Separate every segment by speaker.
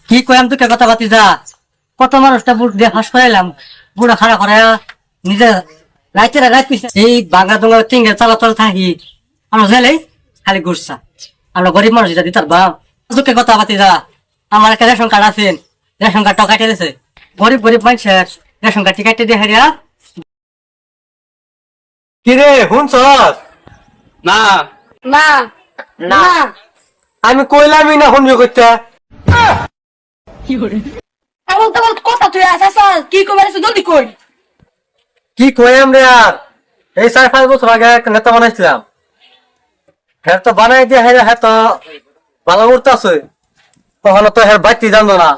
Speaker 1: কি কইম তোকে কথা বাতি যা কত মানুষটা বুট দিয়ে ফাঁস করাইলাম বুড়া খাড়া করে নিজে রাত পিছে এই বাংলা দোঙ্গা টিঙ্গে চলাচল থাকি আমরা জেলেই খালি ঘুরছা আমরা গরিব মানুষ যেটা দিতার বাপ তোকে কথা বাতি যা আমার একটা রেশন কার্ড আছে রেশন কার্ড টকাইতে দিছে গরিব গরিব মানুষের রেশন কার্ড টিকাইতে দিয়ে হারিয়া
Speaker 2: কিরে শুনছ
Speaker 3: না
Speaker 4: না না
Speaker 2: আমি কইলামই না শুনবি কইতা
Speaker 4: এমন তেমন কথা তুই আসা কি কবে জলদি কই
Speaker 2: কি কইম রে আর এই 4-5 বছর আগে একটা নেতা বানাইছিলাম হ্যাঁ তো বানাই দিয়ে হ্যাঁ তো ভালো উঠতেছে তখন তো হ্যাঁ বাড়তি জানতো না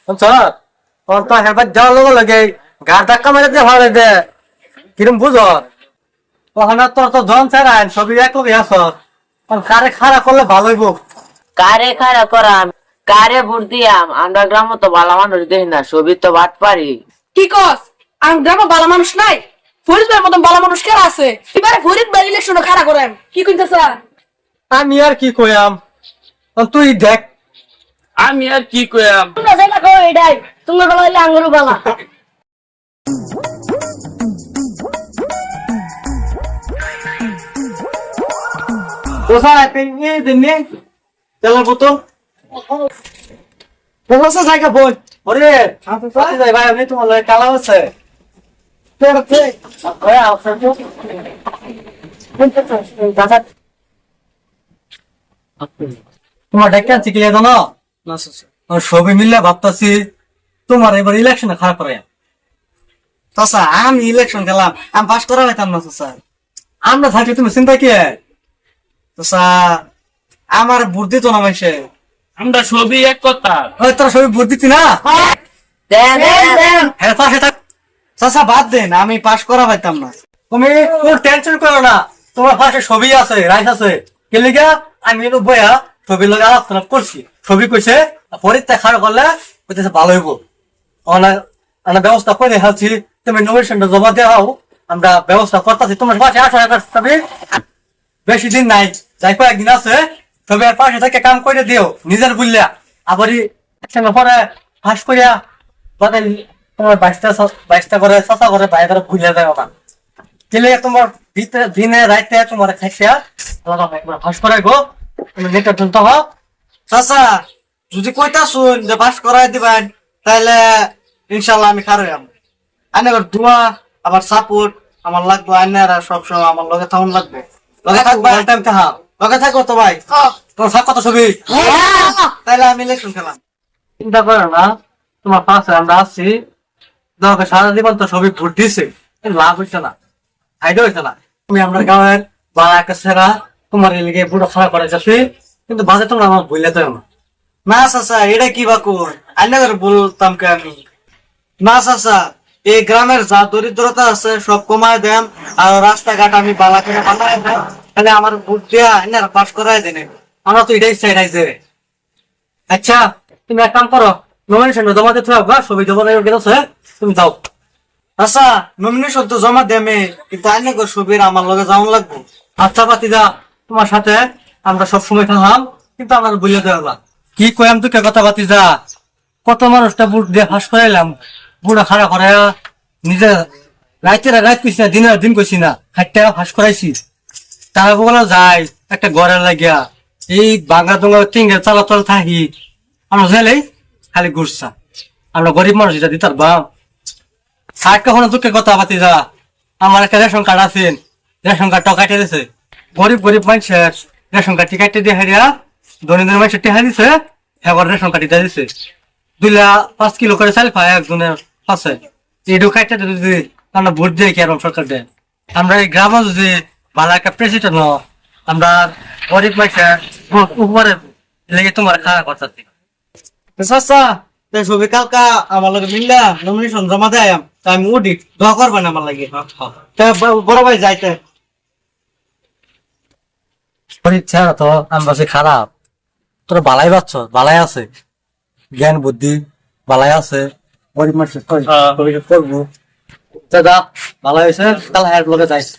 Speaker 2: শুনছ তখন তো হ্যাঁ বাড়ি যাওয়ার লগে লগে গাড় ধাক্কা মেরে দিয়ে ভালো দে কিরম বুঝ তখন তোর তো জন ছাড়ান সবই এক লগে আস কারে খারাপ করলে ভালো হইব
Speaker 5: কারে খারা করাম কারে ভোট দিয়াম আমরা গ্রাম তো ভালো মানুষ দেখি না সবই তো বাট পারি
Speaker 4: কি কস আমি গ্রামে ভালো মানুষ নাই ফরিদ ভাইয়ের মতন ভালো মানুষ কে আছে এবারে ফরিদ ভাই ইলেকশনে খাড়া করেন কি কইতেছ
Speaker 2: আমি আর কি কইয়াম তুই দেখ
Speaker 3: আমি আর কি কইয়াম
Speaker 4: তোমরা যেটা কও এটাই তোমরা বলা হইলে আঙ্গুরু বালা
Speaker 2: কোথায় পেয়ে দিনে তেলের বোতল কোথায় জায়গা বল ওরে সাথে যাই ভাই আমি তোমার লাগে কালা আছে তোমার ডাক্তার আনছি কি জানো সবই মিললে ভাবতাছি তোমার এবার ইলেকশনে খারাপ করে চাচা আমি ইলেকশন খেলাম আমি পাস করা হইতাম না চাচা আমরা থাকলে তুমি চিন্তা কি চাচা আমার ভোট দিত না মাইসে
Speaker 3: আমরা সবই এক কথা
Speaker 2: তোরা সবই ভোট দিতি না
Speaker 5: দেন দেন
Speaker 2: হ্যাঁ পাশে থাক চাচা বাদ দেন আমি পাস করা পাইতাম না তুমি কোনো টেনশন করো না তোমার পাশে ছবি আছে রাইস আছে কে লিগা আমি কিন্তু বইয়া ছবির লগে আলোচনা করছি ছবি কইছে পরীক্ষা খারাপ করলে কইতেছে ভালো হইব অনেক ব্যবস্থা করে দেখাচ্ছি তুমি নমিনেশনটা জমা দেওয়া আমরা ব্যবস্থা করতেছি তোমার পাশে 8,000 ছবি বেশি দিন নাই যাই কয়েকদিন আছে তবে আর পাশে থেকে কাম করে দিও নিজের বুঝলিয়া আবারই একসঙ্গে পরে ফাঁস করিয়া বাদে তোমার 22টা করে চাষা করে বাইরে তারা ভুলে যায় না দিলে তোমার ভিতরে দিনে রাইতে তোমার খাইছিয়া একবার ফাঁস করাই গো তুমি নেটার জন্য হও চাষা যদি কইতা শুন যে ফাঁস করাই দিবেন তাহলে ইনশাল্লাহ আমি খারাই আইনার দোয়া আবার সাপোর্ট আমার লাগবে আইনারা সবসময় আমার লগে থাকুন লাগবে লগে থাকবা টাইম থাকা লগে থাকো তো ভাই তোমার থাক কত ছবি তাহলে আমি ইলেকশন খেলাম চিন্তা করো না তোমার পাশে আমরা আছি তোমাকে সারা জীবন তো ছবি ভোট দিছে লাভ হইছে না ফায়দা হইছে না তুমি আমরা গাঁয়ের বা একটা সেরা তোমার এলিগে বুড়ো খারাপ করে যাচ্ছি কিন্তু বাজে তোমরা আমার ভুলে দেয় না না চাচা এটা কি বা কোন আইনা করে বলতাম কে আমি না চাচা এই গ্রামের যা দরিদ্রতা আছে সব কমায় দেন আর রাস্তাঘাট আমি বালা করে বানায় দেন তাহলে আমার ভোট দেয়া এনারা পাস করাই দেন আমরা তো এটাই চাই রাইছে আচ্ছা তুমি এক কাম করো নমিনেশন জমা দিতে হবে ছবি জমা গেছে তুমি যাও আচ্ছা নমিনেশন তো জমা দেমে কিন্তু আইনে গো ছবির আমার লগে যাওয়ান লাগবে আচ্ছা পাতিদা তোমার সাথে আমরা সব সময় থাকলাম কিন্তু আমার বলে দেওয়া কি কইম তোকে কথা পাতিদা কত মানুষটা বুট দিয়ে ফাঁস করাইলাম বুড়া খাড়া করে নিজে রাত পিছি না দিনের দিন কইছি না হাইটটা ফাঁস করাইছি তারা বলে যায় একটা ঘরের লাগিয়া এই বাংলা দোঙ্গা টিঙ্গে চলাচল থাকি আমরা জেলেই খালি ঘুরছা আমরা গরিব মানুষ যেটা দিতার বাপ আর কখনো তোকে কথা পাতি যা আমার একটা রেশন কার্ড আছে রেশন কার্ড টকাইতে দিছে গরিব মানুষের রেশন কার্ড টিকাইতে দিয়ে হারিয়া দৈনন্দিন মানুষের টিহা দিছে এবার রেশন কার্ড দিতে দিছে 2.5 কিলো করে চাল পায় একজনের আছে এই ঢুকাইতে যদি আমরা ভোট দিয়ে কি আর সরকার দেয় আমরা এই গ্রামে যদি ভালো একটা প্রেসিডেন্ট আমরা গরিব মানুষের উপরে লেগে তোমার খারাপ করতে চাচা তাই ছবি কালকা আমার লগে মিললা নমিনেশন জমা দেয় তাই আমি উঠি দোয়া করবেন আমার লাগে বড় ভাই যাইতে পরীক্ষা তো আমার খারাপ তোরা বালাই পাচ্ছ বালাই আছে জ্ঞান বুদ্ধি বালাই আছে গরিব মানুষের করবো দাদা ভালো হয়েছে তাহলে হ্যাঁ লগে যাইছে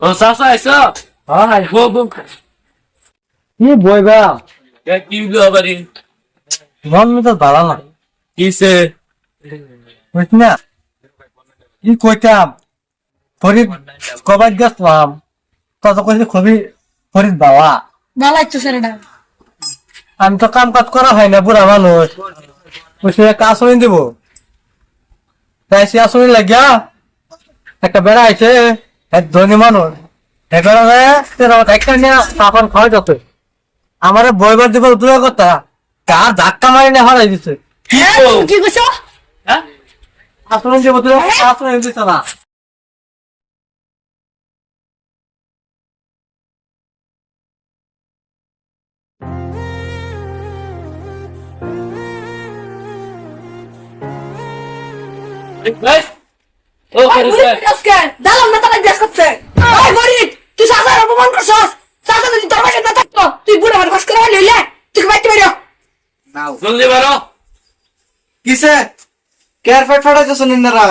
Speaker 3: ও চাচা আইসো
Speaker 2: হ্যাঁ
Speaker 3: বউ বউ
Speaker 2: কি বইবা
Speaker 3: কি বাড়ি
Speaker 2: মন তো ভালো না
Speaker 3: কিসে
Speaker 2: বুঝ না কি কইতাম ফরিদ কবাই গেছিলাম তত কইছে খুবই ফরিদ বাবা
Speaker 4: ভালাই তো ছেলেটা
Speaker 2: আমি তো কাম কাজ করা হয় না বুড়া মানুষ বসে একটা আসনি দিব তাই সে আসনি লাগিয়া একটা বেড়া আইছে এক ধনী মানুষ এই বেড়া একটা নিয়ে সাফান খাওয়া যত আমার বইবার দিব দূরের কথা কার ধাক্কা মারি না হারাই দিছে
Speaker 4: কি কইছো
Speaker 3: হ্যাঁ
Speaker 2: আসনি দিব তুই আসনি দিছ না
Speaker 3: ও
Speaker 4: ওই গরিব আজকে দালাম না তালা গ্যাস করছে ওই গরিব তুই সাসার অপমান করছস সাসা যদি তোর পাশে না থাকতো তুই বুড়া ভাত খাস করে লইলে তুই বাইতে বেরো
Speaker 3: জলদি বারো
Speaker 2: কিসে কেয়ার ফাইট ফাটাইতেছ নিন্দারা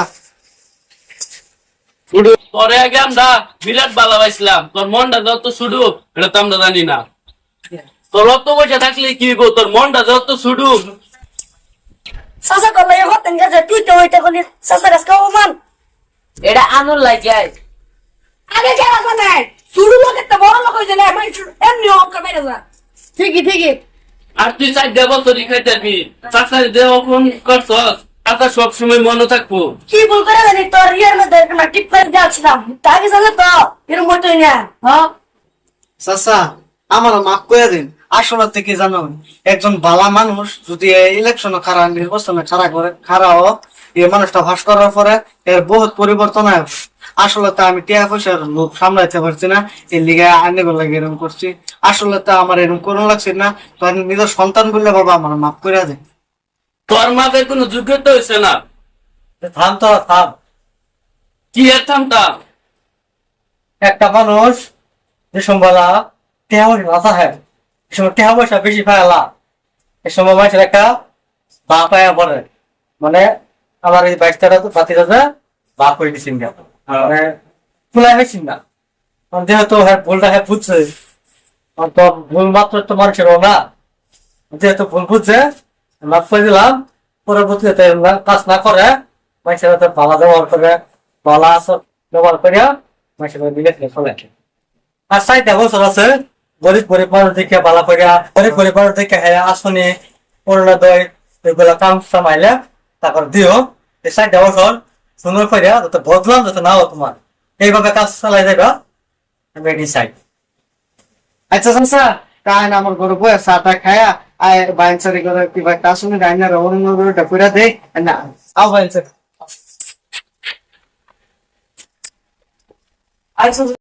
Speaker 3: শুধু তোরে আগে আমরা বিরাট ভালো পাইছিলাম তোর মনটা যত শুধু এটা তো আমরা জানি না তোর অত পয়সা থাকলে কি গো তোর মনটা যত শুধু
Speaker 4: সাসা করলে হতেন গেছে তুই তো ওইটা কোনি সাসার আজকে অপমান
Speaker 5: এটা আনুর লাগিয়াই
Speaker 4: আগে কেন জানে শুরু লোক একটা বড় লোক হইছে না মানে এমনি অঙ্ক মেরে যা ঠিকই
Speaker 3: আর তুই চাই দেব তোরই খাইতে পারবি চাচার দেহ ফোন করছস চাচা সবসময় মনে থাকবো
Speaker 4: কি ভুল করে জানি তোর ইয়ার মধ্যে একটা টিপ করে দিয়েছিলাম তাকে জানে তো এরকম হইতোই না হ্যাঁ
Speaker 2: চাচা আমার মাফ করে দিন আসলে থেকে জানো একজন বালা মানুষ যদি ইলেকশন খারাপ নির্বাচনে খারাপ এই মানুষটা ভাস করার পরে এর বহুত পরিবর্তন হয় আসলে তো আমি টিয়া পয়সার লোভ সামলাইতে পারছি না এর লিগে আইনে লাগে এরকম করছি আসলে তো আমার এরকম করুন লাগছে না তো আমি নিজের সন্তান বললে বাবা আমার মাফ করে দিন
Speaker 3: তোর মাপের কোনো যোগ্যতা হয়েছে না
Speaker 2: থাম তো থাম
Speaker 3: কি এর থামটা
Speaker 2: একটা মানুষ যে সম্বালা টিয়া পয়সা না হয় এই সময় টিয়া পয়সা বেশি ফেলা এই সময় মানুষের একটা বা পায়া পড়ে মানে আমার এই বাইশটা বাতি রাজা বা করে দিচ্ছেন মানে ফুলাই হয়েছেন না যেহেতু হ্যাঁ ভুলটা হ্যাঁ বুঝছে তো ভুল মাত্র তো মানুষের না যেহেতু ভুল বুঝছে মাফ করে দিলাম পরবর্তীতে কাজ না করে মানুষের বালা ব্যবহার করে বালা ব্যবহার করিয়া মানুষের মিলে ফেলে চলে আর সাইডে বছর আছে গরিব গরিব মানুষ দেখে বালা করিয়া গরিব গরিব মানুষ দেখে হ্যাঁ আসনি অরুণোদয় এগুলা কাম সামাইলে তারপর দিও এই সাইডে বছর সুন্দর করিয়া যাতে বদলাম যাতে না তোমার এইভাবে কাজ চালাই যাবা আমি এটি চাই আচ্ছা চাচা কাহিনী আমার গরু বয়ে চাটা খায়া আয় বাইন সারি করে কিবা একটা শুনে ডাইনার অরুণোদয়টা করে দেয় না আও বাইন সারি আচ্ছা